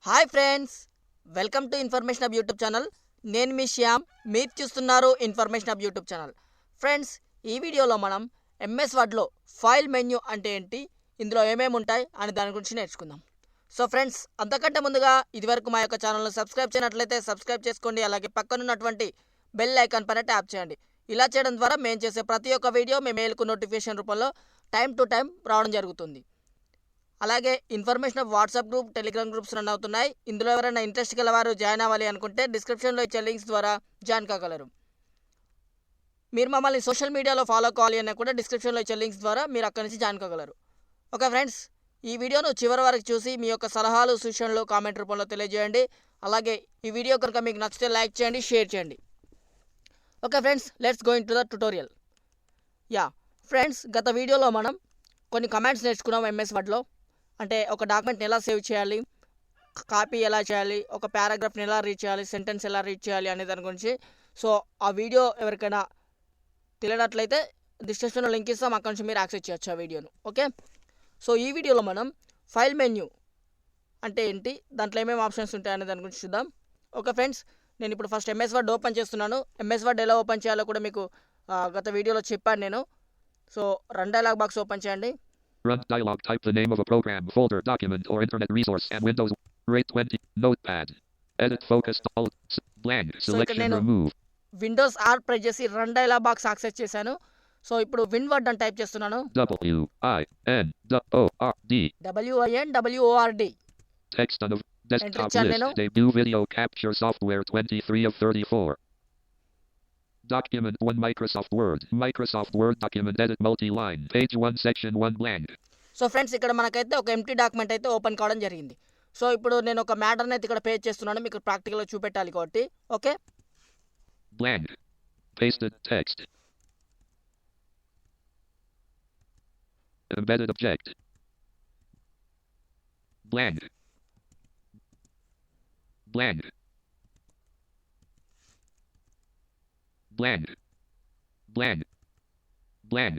Hi friends, welcome to information hub YouTube channel. నేను మీ శ్యామ్, మీరు చూస్తున్నారు information hub YouTube channel. Friends, ఈ వీడియోలో మనం ఎంఎస్ వర్డ్లో ఫైల్ మెన్యూ అంటే ఏంటి, ఇందులో ఏమేమి ఉంటాయి అని దాని గురించి నేర్చుకుందాం. సో ఫ్రెండ్స్, అంతకంటే ముందుగా ఇదివరకు మా యొక్క ఛానల్ను సబ్స్క్రైబ్ చేయనట్లయితే సబ్స్క్రైబ్ చేసుకోండి. అలాగే పక్కనున్నటువంటి బెల్ ఐకాన్ పైన ట్యాప్ చేయండి. ఇలా చేయడం ద్వారా మేము చేసే ప్రతి ఒక్క వీడియో మీ మెయిల్కు నోటిఫికేషన్ రూపంలో టైం టు టైం రావడం జరుగుతుంది. అలాగే information WhatsApp group, Telegram groups run అవుతున్నాయి. ఇందులో ఎవరైనా ఇంట్రెస్ట్ గలవారు జాయిన్ అవ్వాలి అనుకుంటే డిస్క్రిప్షన్లో ఇచ్చే లింక్స్ ద్వారా జాయిన్ కాగలరు. మీరు మమ్మల్ని సోషల్ మీడియాలో ఫాలో కావాలి అన్నా కూడా డిస్క్రిప్షన్లో ఇచ్చే లింక్స్ ద్వారా మీరు అక్కడి నుంచి జాయిన్ కాగలరు. ఓకే ఫ్రెండ్స్, ఈ వీడియోను చివరి వరకు చూసి మీ యొక్క సలహాలు, సూచనలు కామెంట్ రూపంలో తెలియజేయండి. అలాగే ఈ వీడియో కనుక మీకు నచ్చితే లైక్ చేయండి, షేర్ చేయండి. Okay friends, let's go in to the tutorial. Friends, గత వీడియోలో మనం కొన్ని కమాండ్స్ నేర్చుకున్నాం ఎంఎస్ వర్డ్లో. అంటే ఒక డాక్యుమెంట్ని ఎలా సేవ్ చేయాలి, కాపీ ఎలా చేయాలి, ఒక పారాగ్రాఫ్ని ఎలా రీడ్ చేయాలి, సెంటెన్స్ ఎలా రీడ్ చేయాలి అనే దాని గురించి. సో ఆ వీడియో ఎవరికైనా తెలియనట్లయితే డిస్క్రిప్షన్లో లింక్ ఇస్తాం, అక్కడి నుంచి మీరు యాక్సెస్ చేయొచ్చు ఆ వీడియోను. ఓకే, సో ఈ వీడియోలో మనం ఫైల్ మెన్యూ అంటే ఏంటి, దాంట్లో ఏమేమి ఆప్షన్స్ ఉంటాయి అనే దాని గురించి చూద్దాం. ఓకే ఫ్రెండ్స్, నేను ఇప్పుడు ఫస్ట్ ఎంఎస్ వర్డ్ ఓపెన్ చేస్తున్నాను. ఎంఎస్ వర్డ్ ఎలా ఓపెన్ చేయాలో కూడా మీకు గత వీడియోలో చెప్పాను నేను. So run dialogue box open చేయండి. Run dialog. Type the name of a program, folder, document, or internet resource and Windows. Rate 20. Notepad. Edit focus. Alt. Blank. Selection remove. Windows are press చేసి run dialogue box access చేశాను. So ఇప్పుడు win word అని type చేస్తున్నాను. WINWORD. Text on the desktop list. Debut video capture software 23 of 34. Document 1 Microsoft Word document edit multi-line page 1 section 1 blank. So friends, ఇక్కడ మనకైతే ఒక empty document అయితే open కావడం జరిగింది. సో ఇప్పుడు నేను ఒక మ్యాటర్ని అయితే ఇక్కడ పేస్ట్ చేస్తున్నాను, మీకు ప్రాక్టికల్గా చూపెట్టాలి కాబట్టి. Okay, blank pasted text embedded object blank blank blank blank blank.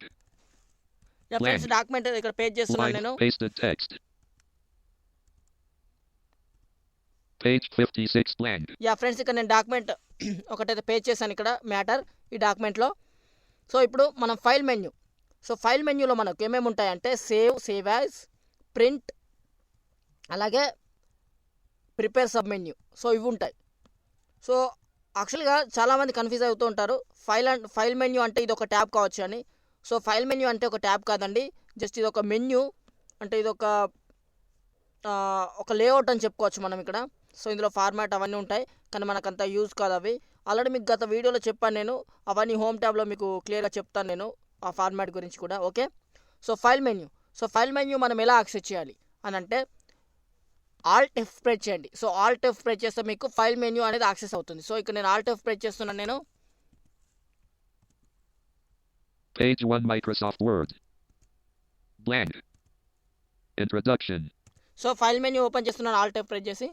Friends, document ఇక్కడ పేస్ట్ చేస్తున్నాను నేను. Pasted text page 56 blank. Friends, ఇక్కడ నేను డాక్యుమెంట్ ఒకటైతే పేస్ట్ చేశాను ఇక్కడ మ్యాటర్ ఈ డాక్యుమెంట్లో. సో ఇప్పుడు మనం ఫైల్ మెన్యూ. సో ఫైల్ మెన్యూలో మనకు ఏమేమి ఉంటాయంటే సేవ్ యాజ్, ప్రింట్, అలాగే ప్రిపేర్ సబ్ మెన్యూ. సో ఇవి ఉంటాయి. సో యాక్చువల్గా చాలామంది కన్ఫ్యూజ్ అవుతూ ఉంటారు, ఫైల్ మెన్యూ అంటే ఇది ఒక ట్యాబ్ కావచ్చు అని. సో ఫైల్ మెన్యూ అంటే ఒక ట్యాబ్ కాదండి, జస్ట్ ఇది ఒక మెన్యూ. అంటే ఇది ఒక లేఅవుట్ అని చెప్పుకోవచ్చు మనం ఇక్కడ. సో ఇందులో ఫార్మాట్ అవన్నీ ఉంటాయి, కానీ మనకు అంత యూజ్ కాదు అవి. ఆల్రెడీ మీకు గత వీడియోలో చెప్పాను నేను, అవన్నీ హోమ్ ట్యాబ్లో మీకు క్లియర్గా చెప్తాను నేను ఆ ఫార్మాట్ గురించి కూడా. ఓకే, సో ఫైల్ మెన్యూ మనం ఎలా యాక్సెస్ చేయాలి అని అంటే ఆల్ట్ F ప్రెస్ చేయండి. సో ఆల్ట్ F ప్రెస్ చేస్తే మీకు ఫైల్ మెన్యూ అనేది యాక్సెస్ అవుతుంది. సో ఇక్కడ నేను ఆల్ట్ F ప్రెస్ చేస్తున్నాను నేను. Page 1 Microsoft Word blank introduction. So file menu open చేస్తున్నాను ఆల్ట్ F ప్రెస్ చేసి.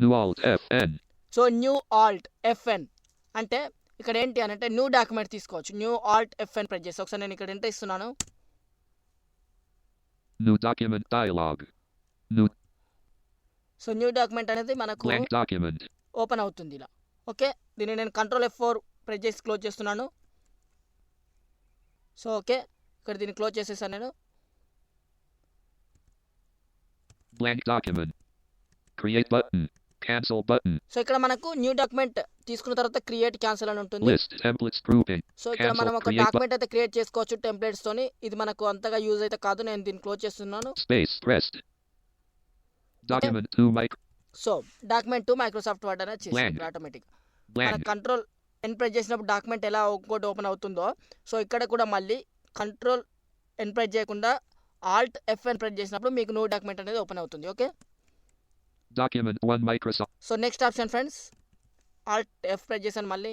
New Alt FN. So new Alt FN అంటే ఇక్కడ ఏంటి అని అంటే న్యూ డాక్యుమెంట్ తీసుకోవచ్చు. న్యూ ఆల్ట్ FN ప్రెస్ చేసి ఒకసారి నేను ఇక్కడ ఎంటర్ ఇస్తున్నాను. New document dialog. New. So new document అనేది మనకు blank document ఓపెన్ అవుతుంది ఇలా. ఓకే, దీన్ని నేను కంట్రోల్ F4 ప్రెస్ చేసి క్లోజ్ చేస్తున్నాను. సో ఓకే, ఇక్కడ దీన్ని క్లోజ్ చేసేసాను నేను. blank document create button cancel button. So ఇక్కడ మనకు న్యూ డాక్యుమెంట్ తీసుకున్న తర్వాత క్రియేట్ క్యాన్సిల్ అని ఉంటుంది. list templates grouping. సో ఇక్కడ మనం ఒక డాక్యుమెంట్ అయితే క్రియేట్ చేసుకోవచ్చు టెంప్లెట్స్ తోని. ఇది మనకు అంతగా యూజ్ అయితే కాదు, నేను దీన్ని క్లోజ్ చేస్తున్నాను. space pressed document 2 so document 2 Microsoft word అనేది చేసి ఆటోమేటిక్ మన కంట్రోల్ N ప్రెస్ చేసినప్పుడు డాక్యుమెంట్ ఎలా ఇంకోటి ఓపెన్ అవుతుందో, సో ఇక్కడ కూడా మళ్ళీ కంట్రోల్ N ప్రెస్ చేయకుండా ఆల్ట్ FN ప్రెస్ చేసినప్పుడు మీకు న్యూ డాక్యుమెంట్ అనేది ఓపెన్ అవుతుంది. Okay, document 1 Microsoft. So next option friends, Alt F press చేశాను మళ్ళీ.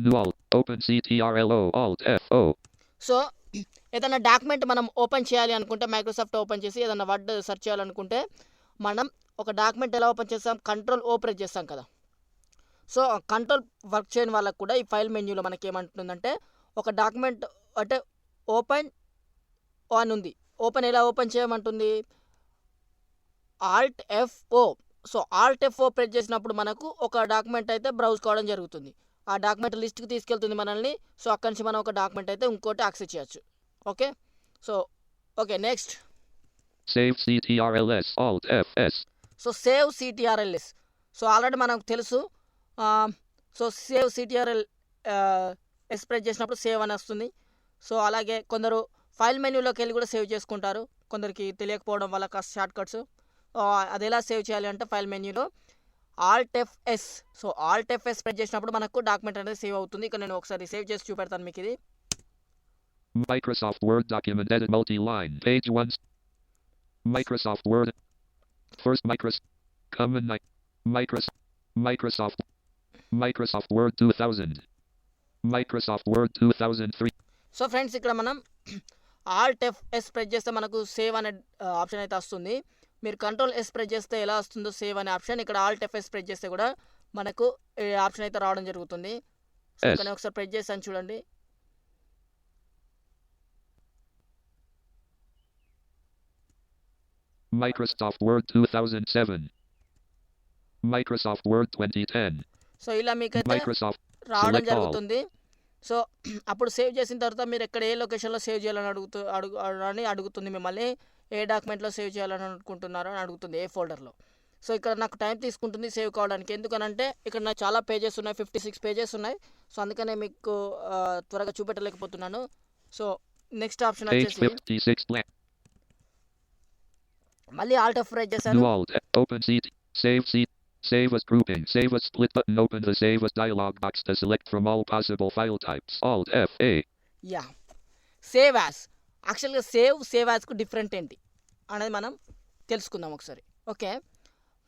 new alt open ctrlo alt fo. So ఏదైనా డాక్యుమెంట్ మనం ఓపెన్ చేయాలి అనుకుంటే మైక్రోసాఫ్ట్ ఓపెన్ చేసి ఏదైనా వర్డ్ సెర్చ్ చేయాలనుకుంటే మనం ఒక డాక్యుమెంట్ ఎలా ఓపెన్ చేస్తాం, కంట్రోల్ O ప్రెస్ చేస్తాం కదా. సో కంట్రోల్ వర్క్ చేయని వాళ్ళకు కూడా ఈ ఫైల్ మెన్యూలో మనకి ఏమంటుందంటే ఒక డాక్యుమెంట్ అంటే ఓపెన్ అని ఉంది, ఎలా ఓపెన్ చేయమంటుంది, alt F4. So alt F4 press చేసినప్పుడు మనకు ఒక డాక్యుమెంట్ అయితే బ్రౌజ్ కావడం జరుగుతుంది. ఆ డాక్యుమెంట్ లిస్ట్కి తీసుకెళ్తుంది మనల్ని. సో అక్కడి నుంచి మనం ఒక డాక్యుమెంట్ అయితే ఇంకోటి యాక్సెస్ చేయొచ్చు. Okay, so okay next Save CTRLS Alt FS. So save CTRLS. So already మనకు తెలుసు. సో సేవ్ CTRLS ప్రెస్ చేసినప్పుడు సేవ్ అని వస్తుంది. సో అలాగే కొందరు ఫైల్ మెన్యూలోకి వెళ్ళి కూడా సేవ్ చేసుకుంటారు, కొందరికి తెలియకపోవడం వల్ల కాస్త షార్ట్ కట్స్. అది ఎలా సేవ్ చేయాలి అంటే ఫైల్ మెన్యూలో alt Fs. So alt Fs press చేసినప్పుడు మనకు డాక్యుమెంట్ అనేది సేవ్ అవుతుంది. ఇక్కడ నేను ఒకసారి సేవ్ చేసి చూపెడతాను మీకు. ఇది Microsoft Word document edit multi-line page 1. Microsoft Word first common Microsoft Word 2000 Microsoft Word 2003. So friends ఇక్కడ మనం ఆల్ట్ Fs ప్రెస్ చేస్తే మనకు సేవ్ అనే ఆప్షన్ అయితే వస్తుంది. మీరు కంట్రోల్ S ప్రెస్ చేస్తే ఎలా వస్తుందో సేవ్ అనే ఆప్షన్, ఇక్కడ ఆల్ట్ Fs ప్రెస్ చేస్తే కూడా మనకు ఆప్షన్ అయితే రావడం జరుగుతుంది. సో ఇక్కడ ఒకసారి ప్రెస్ చేస్తాను చూడండి. Microsoft Word 2007 Microsoft Word 2010. So ఇలా మీకైతే రావడం జరుగుతుంది. సో అప్పుడు సేవ్ చేసిన తర్వాత మీరు ఎక్కడ ఏ లొకేషన్లో సేవ్ చేయాలని అడుగుతుంది మిమ్మల్ని. ఏ డాక్యుమెంట్లో సేవ్ చేయాలని అనుకుంటున్నారో అని అడుగుతుంది, ఏ ఫోల్డర్లో. సో ఇక్కడ నాకు టైం తీసుకుంటుంది సేవ్ కావడానికి. ఎందుకనంటే ఇక్కడ నాకు చాలా పేజెస్ ఉన్నాయి, 56 పేజెస్ ఉన్నాయి. సో అందుకనే మీకు త్వరగా చూపెట్టలేకపోతున్నాను. సో నెక్స్ట్ ఆప్షన్ వచ్చేసి మళ్ళీ ఆల్ట్ F ప్రెస్ చేశాను. Save as grouping. Save as split button. Open the Save as dialog box to select from all possible file types. Alt F8. Yeah, save as. యాక్చువల్గా save యాజ్కు different ఏంటి అనేది మనం తెలుసుకుందాం ఒకసారి. ఓకే,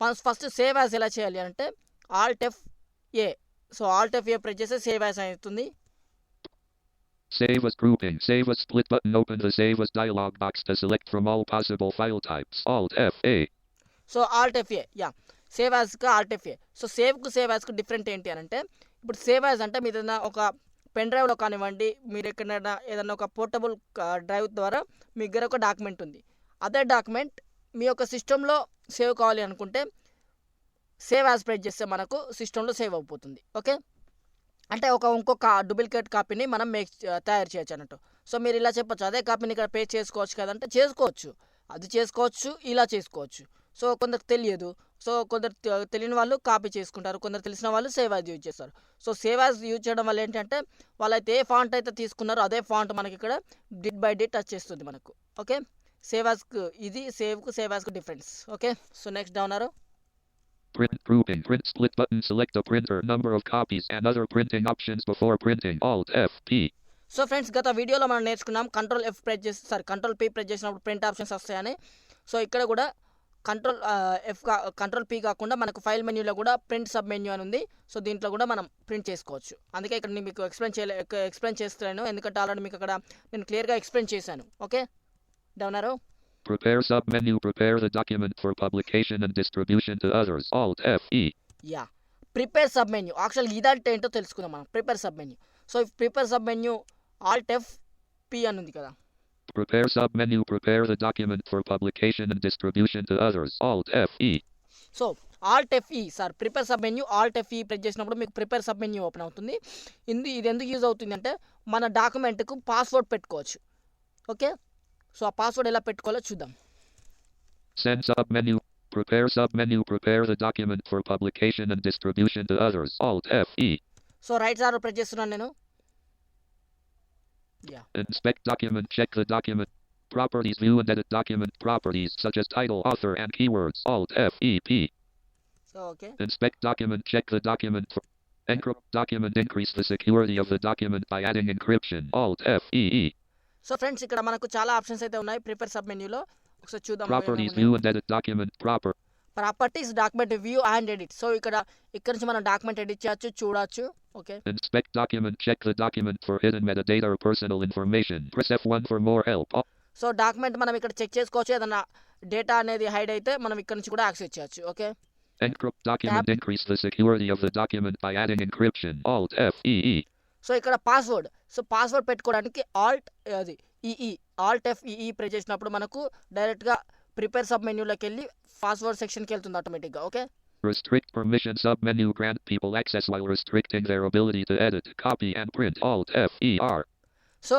మనం first save as ఎలా చేయాలి అంటే Alt F8. So alt F8 press చేస్తే సేవ్ యాజ్ అవుతుంది. Save as grouping. Save as split button. Open the Save as dialog box to select from all possible file types. Alt F8. So alt F8. Yeah, save యాజ్కి alt F8. So save యాజ్కు different ఏంటి అని అంటే, ఇప్పుడు save as అంటే మీరు ఏదైనా ఒక పెన్ డ్రైవ్లో కానివ్వండి, మీరు ఎక్కడైనా ఏదైనా ఒక పోర్టబుల్ డ్రైవ్ ద్వారా మీ దగ్గర ఒక డాక్యుమెంట్ ఉంది. అదే డాక్యుమెంట్ మీ యొక్క సిస్టంలో సేవ్ కావాలి అనుకుంటే సేవ్ యాజ్ ప్రెస్ చేస్తే మనకు సిస్టంలో సేవ్ అయిపోతుంది. ఓకే, అంటే ఇంకొక డూప్లికేట్ కాపీని మనం తయారు చేయొచ్చు అన్నట్టు. సో మీరు ఇలా చెప్పొచ్చు, అదే కాపీని ఇక్కడ పేస్ట్ చేసుకోవచ్చు కదంటే చేసుకోవచ్చు, అది చేసుకోవచ్చు, ఇలా చేసుకోవచ్చు. సో కొందరు తెలియదు, సో కొందరు తెలియని వాళ్ళు కాపీ చేసుకుంటారు, కొందరు తెలిసిన వాళ్ళు సేవ్ యాజ్ యూజ్ చేస్తారు. సో సేవ్ యాజ్ యూజ్ చేయడం వల్ల ఏంటంటే వాళ్ళైతే ఏ ఫాంట్ అయితే తీసుకున్నారో అదే ఫాంట్ మనకి ఇక్కడ డిట్ బై డిట్ వచ్చేస్తుంది మనకు. ఓకే, సేవ్ యాజ్కు ఇది సేవ్ యాజ్కు difference. Okay, so next down arrow. Print grouping. Print split button. Select the printer, number of copies, and other printing options before printing. Alt F P. So friends, గత వీడియోలో మనం నేర్చుకున్నాం control P press చేసినప్పుడు print options వస్తాయని. So ఇక్కడ కూడా control P కాకుండా మనకు ఫైల్ మెన్యూలో కూడా ప్రింట్ సబ్ మెన్యూ అని ఉంది. సో దీంట్లో కూడా మనం ప్రింట్ చేసుకోవచ్చు. అందుకే ఇక్కడ నేను మీకు ఎక్స్ప్లెయిన్ చేస్తున్నాను, ఎందుకంటే ఆల్రెడీ మీకు అక్కడ నేను క్లియర్గా ఎక్స్ప్లెయిన్ చేశాను. ఓకే, డౌన్ ఆరో. Prepare submenu. Prepare the document for publication and distribution to others. Alt F E. Yeah, prepare sub menu. యాక్చువల్గా ఇదంటే ఏంటో తెలుసుకుందాం మనం. Prepare sub menu. So prepare sub menu Alt F P అని ఉంది కదా. Prepare submenu. Prepare the document for publication and distribution to others. Alt F E. So Alt F E sir, prepare sub menu Alt F E press చేసినప్పుడు మీకు prepare sub menu open అవుతుంది. ఇది ఎందుకు use అవుతుంది అంటే మన డాక్యుమెంట్కు password పెట్టుకోవచ్చు. Okay, so ఆ పాస్వర్డ్ ఎలా పెట్టుకోవాలో చూద్దాం. Send submenu. Prepare submenu. Prepare the document for publication and distribution to others. Alt F E. So right sir press చేస్తున్నాను నేను. Inspect document. Check the document. Properties. View and edit document properties such as title, author, and keywords. Alt F E P. So okay, Inspect document. Check the document for encrypt document. Increase the security of the document by adding encryption. Alt F E E. So friends, ఇక్కడ మనకు చాలా options అయితే ఉన్నాయి prepare sub మెన్యూలో. ఒకసారి చూద్దాం. Properties. View and edit document properties, document view and edit. So ఇక్కడ నుంచి మనం డాక్యుమెంట్ ఎడిట్ చేయొచ్చు, చూడొచ్చు. Okay, Inspect document. Check the document for hidden metadata or personal information. Press F1 for more help. So document మనం ఇక్కడ check చేసుకోవచ్చు, ఏదన్నా data అనేది హైడ్ అయితే మనం ఇక్కడ నుంచి కూడా యాక్సెస్ చేయొచ్చు. Okay, Encrypt document. Increase the security of the document by adding encryption. Alt F E E. So ఇక్కడ పాస్వర్డ్. సో పాస్వర్డ్ పెట్టుకోవడానికి ఆల్ట్ అది ఈఈ ఆల్ట్ F ప్రెస్ చేసినప్పుడు మనకు డైరెక్ట్గా ప్రిపేర్ సబ్ మెన్యూలోకి వెళ్ళి పాస్వర్డ్ సెక్షన్కి వెళ్తుంది ఆటోమేటిక్గా. Okay, Restrict permission submenu grant people access while restricting their ability to edit, copy and print. Alt F-E-R. So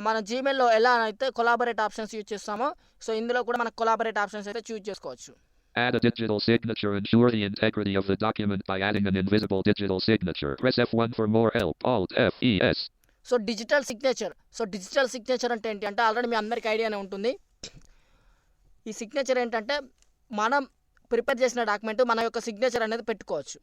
మన జీమెయిల్లో ఎలా అయితే కొలాబరేట్ ఆప్షన్స్ యూజ్ చేస్తామో సో ఇందులో కూడా మనకు కొలాబరేట్ ఆప్షన్స్ అయితే చూజ్ చేసుకోవచ్చు. Add a digital signature. Ensure the integrity of the document by adding an invisible digital signature. Press F1 for more help. Alt F-E-S. So digital signature అంటే ఏంటి అంటే already మీ అందరికీ ఐడియానే ఉంటుంది. ఈ సిగ్నేచర్ ఏంటంటే మనం ప్రిపేర్ చేసిన డాక్యుమెంట్ మన యొక్క సిగ్నేచర్ అనేది పెట్టుకోవచ్చు.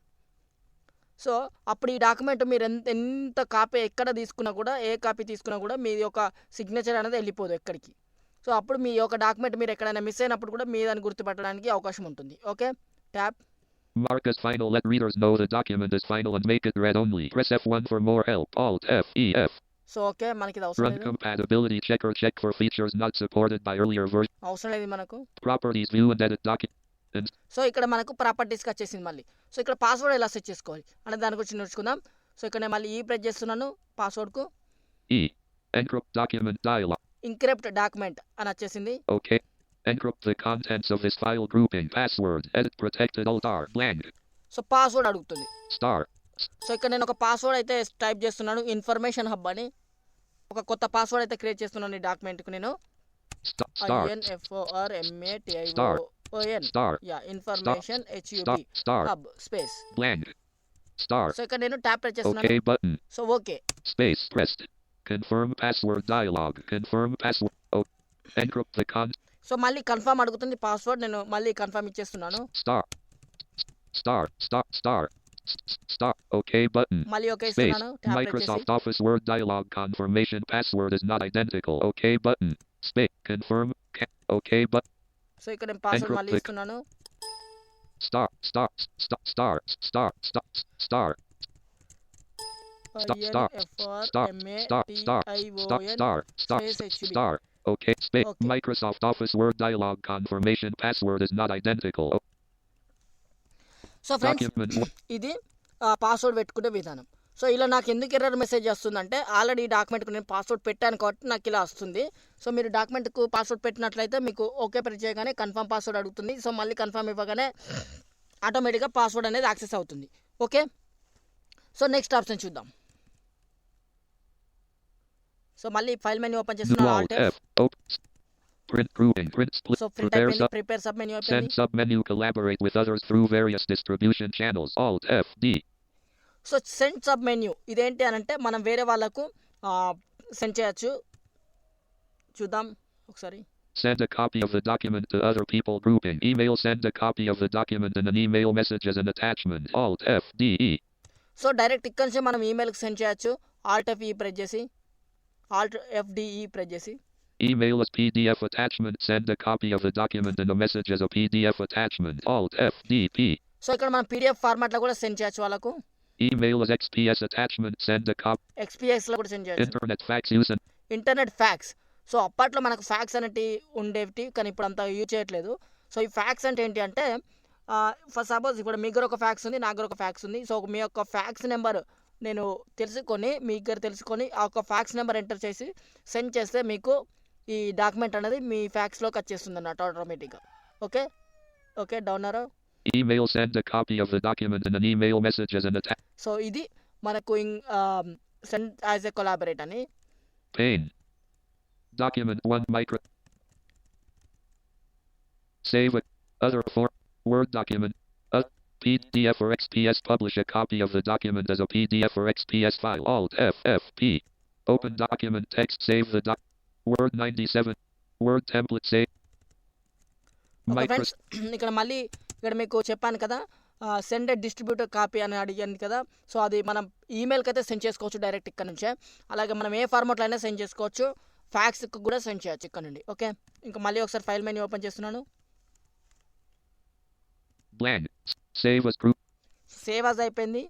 సో అప్పుడు ఈ డాక్యుమెంట్ మీరు ఎంత కాపీ ఎక్కడ తీసుకున్నా కూడా ఏ కాపీ తీసుకున్నా కూడా మీ యొక్క సిగ్నేచర్ అనేది వెళ్ళిపోదు ఎక్కడికి. సో అప్పుడు మీ యొక్క డాక్యుమెంట్ మీరు ఎక్కడైనా మిస్ అయినప్పుడు కూడా మీ దాన్ని గుర్తుపట్టడానికి అవకాశం ఉంటుంది. Okay, tap. Mark as final. Let readers know the document is final and make it read only. Press F1 for more help. Alt F-E-F. So okay, మనకి ఇది అవసరం Run లేదు. compatibility checker. Check for features not supported by earlier version. అవసరం లేదు మనకు. Properties view and edit document. So ఇక్కడ మనకు ప్రాపర్టీస్కి వచ్చేసింది మళ్ళీ. సో ఇక్కడ పాస్వర్డ్ ఎలా సెట్ చేసుకోవాలి అనే దాని గురించి నేర్చుకుందాం. సో ఇక్కడ నేను మళ్ళీ ప్రెస్ చేస్తున్నాను పాస్వర్డ్కు. Encrypt document dialog. ఇంక్రిప్ట్ డాక్యుమెంట్ అని వచ్చేసింది. Okay. Encrypt the contents of this file grouping. Password. Edit protected. Alt R. Blank. So password అడుగుతుంది. Star. సో ఇక్కడ నేను ఒక పాస్వర్డ్ అయితే టైప్ చేస్తున్నాను. ఇన్ఫర్మేషన్ హబ్ అని ఒక కొత్త పాస్వర్డ్ అయితే క్రియేట్ చేస్తున్నాను ఈ డాక్యుమెంట్కి నేను. INFORMATION. Star. Yeah, information HUB hub space Blank. Star. So ఇక్కడ నేను ట్యాప్ ప్రెస్ చేస్తున్నాను. Okay button. So okay. Space pressed. Confirm password dialog. Confirm password. Oh. Encrypt the con. So మళ్ళీ కన్ఫర్మ్ అడుగుతుంది password. నేను మళ్ళీ కన్ఫర్మ్ ఇచ్చేస్తున్నాను. Star. Okay button. మళ్ళీ okay Space. ఇస్తున్నాను. ట్యాప్ ప్రెస్ Microsoft చేసి Office Word dialog. Confirmation password is not identical. Okay button. Space. Confirm. Okay button. So ఇక్కడ నేను పాస్వర్డ్ Encrypt మళ్ళీ the- ఇస్తున్నాను. Star. Star. Star. Star. Star. Star. Star. Star. INFORMATION Star. Okay. Space. Okay. Microsoft Office Word dialog. Confirmation password is not identical. So friends Document. ఇది password పెట్టుకునే విధానం. So ఇలా నాకు ఎందుకు ఎర్రర్ మెసేజ్ వస్తుందంటే already ఈ డాక్యుమెంట్కి నేను పాస్వర్డ్ పెట్టాను కాబట్టి నాకు ఇలా వస్తుంది. సో మీరు డాక్యుమెంట్కు పాస్వర్డ్ పెట్టినట్లయితే మీకు ఓకే ప్రెస్ చేయగానే కన్ఫర్మ్ పాస్వర్డ్ అడుగుతుంది. సో మళ్ళీ కన్ఫర్మ్ ఇవ్వగానే ఆటోమేటిక్గా పాస్వర్డ్ అనేది యాక్సెస్ అవుతుంది. ఓకే, సో నెక్స్ట్ ఆప్షన్ చూద్దాం. సో మళ్ళీ ఫైల్ మెనూ ఓపెన్ చేస్తున్నాను. Alt F. Print grouping. Print split. So print Prepare అయిపోయింది. sub. Prepare sub menu Send అయిపోయింది. submenu. Collaborate with others through various distribution channels. Alt F D. So send sub menu ఇదేంటి అని అంటే మనం వేరే వాళ్ళకు send చేయొచ్చు. చూద్దాం ఒకసారి. Send a copy of the document to other people grouping. Email. Send a copy of the document in an email message as an attachment. Alt F D E. So direct ఇక్కడ నుంచి మనం ఈమెయిల్కి send చేయొచ్చు. Alt F press చేసి Alt FDE press చేసి Email as PDF attachment. Send a copy of the document in a message as a PDF attachment. Alt F D P. So ఇక్కడ మనం PDF ఫార్మాట్లో కూడా సెండ్ చేయొచ్చు వాళ్ళకు. Email as XPS attachment. Send a copy. XPSలో కూడా send చేయొచ్చు. Internet fax use and internet fax. So అప్పట్లో మనకు ఫ్యాక్స్ అనేవి ఉండేవి కానీ ఇప్పుడు అంత యూజ్ చేయట్లేదు. సో ఈ ఫ్యాక్స్ అంటే ఏంటి అంటే ఫర్ సపోజ్ ఇప్పుడు మీ దగ్గర ఒక ఫ్యాక్స్ ఉంది, నా దగ్గర ఒక ఫ్యాక్స్ ఉంది. సో మీ యొక్క ఫ్యాక్స్ నెంబర్ నేను తెలుసుకొని మీ దగ్గర తెలుసుకొని ఆ ఒక ఫ్యాక్స్ నెంబర్ ఎంటర్ చేసి సెండ్ చేస్తే మీకు ఈ డాక్యుమెంట్ అనేది మీ ఫ్యాక్స్లోకి వచ్చేస్తుంది అన్నట్టు ఆటోమేటిక్గా. Okay okay downer. Email. Send a copy of the document in an email message as an attachment. So ఇది మనకు సెండ్ యాజ్ ఎ కొలాబరేట్ అని. Pane. Document 1 micro. Save a other for Word document. A PDF or XPS. Publish a copy of the document as a PDF or XPS file. Alt F F P. Open document text. Save the Word 97. Word template save. Okay friends, ఇక్కడ మళ్ళీ ఇక్కడ మీకు చెప్పాను కదా send distributor copy అని అడిగాను కదా. So అది మనం ఈమెయిల్కి అయితే సెండ్ చేసుకోవచ్చు డైరెక్ట్ ఇక్కడ నుంచే. అలాగే మనం ఏ ఫార్మాట్లో అయినా సెండ్ చేసుకోవచ్చు. ఫ్యాక్స్కి కూడా సెండ్ చేయొచ్చు ఇక్కడ నుండి. ఓకే, ఇంకా మళ్ళీ ఒకసారి ఫైల్ మెనూ ఓపెన్ చేస్తున్నాను. Blank. Save as group. Save as అయిపోయింది.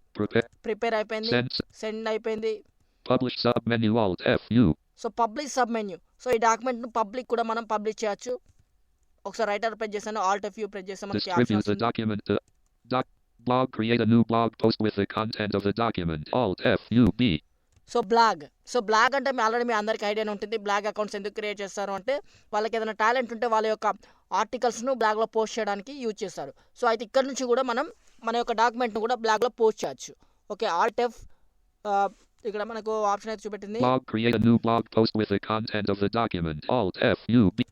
ప్రిపేర్ అయిపోయింది. సెండ్ అయిపోయింది. Publish submenu. Alt F U. So publish sub menu. So ఈ డాక్యుమెంట్ను పబ్లిక్ కూడా మనం పబ్లిష్ చేయొచ్చు. ఒకసారి రైటర్ ప్రెస్ చేశాను, ఆల్ట్ F ప్రెస్ చేస్తే మనకి Distribute the document to blog. Create a new blog post with the content of the document. Alt F U B. So blog so blog అంటే already మీ అందరికీ idea ఉంటుంది. Blog accounts ఎందుకు create చేస్తారు అంటే వాళ్ళకి ఏదైనా టాలెంట్ ఉంటే వాళ్ళ యొక్క ఆర్టికల్స్ను బ్లాగ్లో పోస్ట్ చేయడానికి యూజ్ చేస్తారు. సో అయితే ఇక్కడ నుంచి కూడా మనం మన యొక్క డాక్యుమెంట్ను కూడా బ్లాగ్లో పోస్ట్ చేయొచ్చు. ఓకే, ఆల్ట్ ఎఫ్ ఇక్కడ మనకు ఆప్షన్ అయితే చూపెట్టింది. Blog, create a new blog post with the content of the document. Alt F U B.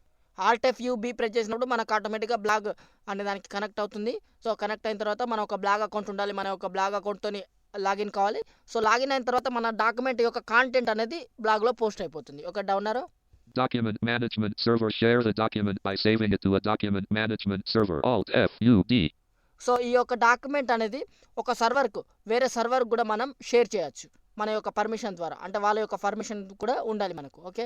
Alt F U B press చేసినప్పుడు మనకు ఆటోమేటిక్గా బ్లాగ్ అనే దానికి కనెక్ట్ అవుతుంది. సో కనెక్ట్ అయిన తర్వాత మన ఒక బ్లాగ్ అకౌంట్ ఉండాలి. మన యొక్క బ్లాగ్ అకౌంట్తోని లాగిన్ కావాలి. సో లాగిన్ అయిన తర్వాత మన డాక్యుమెంట్ యొక్క కాంటెంట్ అనేది బ్లాగ్లో పోస్ట్ అయిపోతుంది. Okay, downer Document management server. Share the document by saving it to a document management server. Alt F U D. So ఈ యొక్క డాక్యుమెంట్ అనేది ఒక సర్వర్కు వేరే సర్వర్కు కూడా మనం షేర్ చేయొచ్చు మన యొక్క పర్మిషన్ ద్వారా. అంటే వాళ్ళ యొక్క పర్మిషన్ కూడా ఉండాలి మనకు. Okay,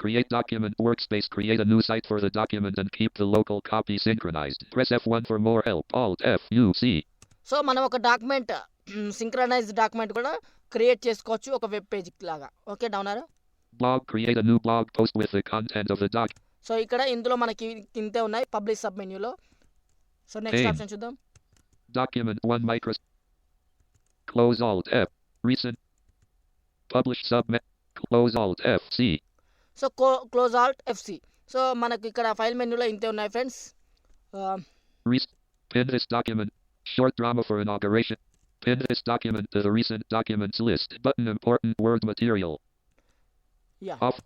Create document workspace. Create a new site for the document and keep the local copy synchronized. Press F1 for more help. Alt F U C. So మనం ఒక డాక్యుమెంట్ సింక్రనైజ్డ్ డాక్యుమెంట్ కూడా create చేసుకోవచ్చు ఒక web page లాగా. Okay, downer Blog. Create a new blog post with the content of the doc. So ఇక్కడ ఇందులో మనకి ఇంతే ఉన్నాయి పబ్లిష్ సబ్ మెన్యూలో. So next Name. ఆప్షన్ చూద్దాం. Document 1 micro. Close Alt F. Recent. Publish submit. Close Alt F C. So close Alt FC. So మనకి ఇక్కడ file మెన్యూలో ఇంతే ఉన్నాయి friends. Pin this document. Short drama for inauguration. Pin this document to the recent documents list. Button important word material. Off.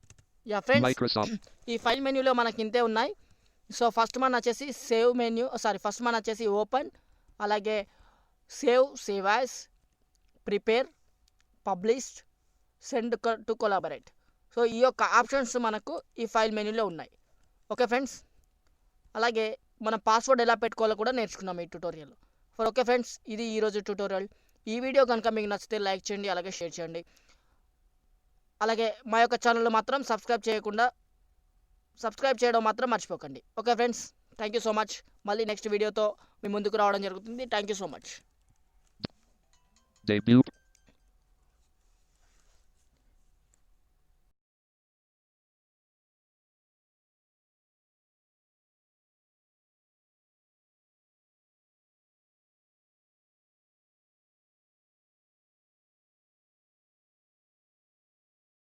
Yeah friends, Microsoft. ఈ file మెన్యూలో మనకి ఇంతే ఉన్నాయి. So first మన వచ్చేసి సేవ్ మెన్యూ, ఫస్ట్ మన వచ్చేసి ఓపెన్, అలాగే save as, prepare, published, send to collaborate. So ఈ యొక్క ఆప్షన్స్ మనకు ఈ ఫైల్ మెన్యూలో ఉన్నాయి. ఓకే ఫ్రెండ్స్, అలాగే మనం పాస్వర్డ్ ఎలా పెట్టుకోవాలో కూడా నేర్చుకున్నాం ఈ ట్యూటోరియల్లో. ఓకే ఫ్రెండ్స్, ఇది ఈరోజు ట్యూటోరియల్. ఈ వీడియో కనుక మీకు నచ్చితే లైక్ చేయండి, అలాగే షేర్ చేయండి. అలాగే మా యొక్క ఛానల్ మాత్రం సబ్స్క్రైబ్ చేయడం మాత్రం మర్చిపోకండి. Okay friends, thank you so much. మళ్ళీ నెక్స్ట్ వీడియోతో మీ ముందుకు రావడం జరుగుతుంది. Thank you so much. Debut.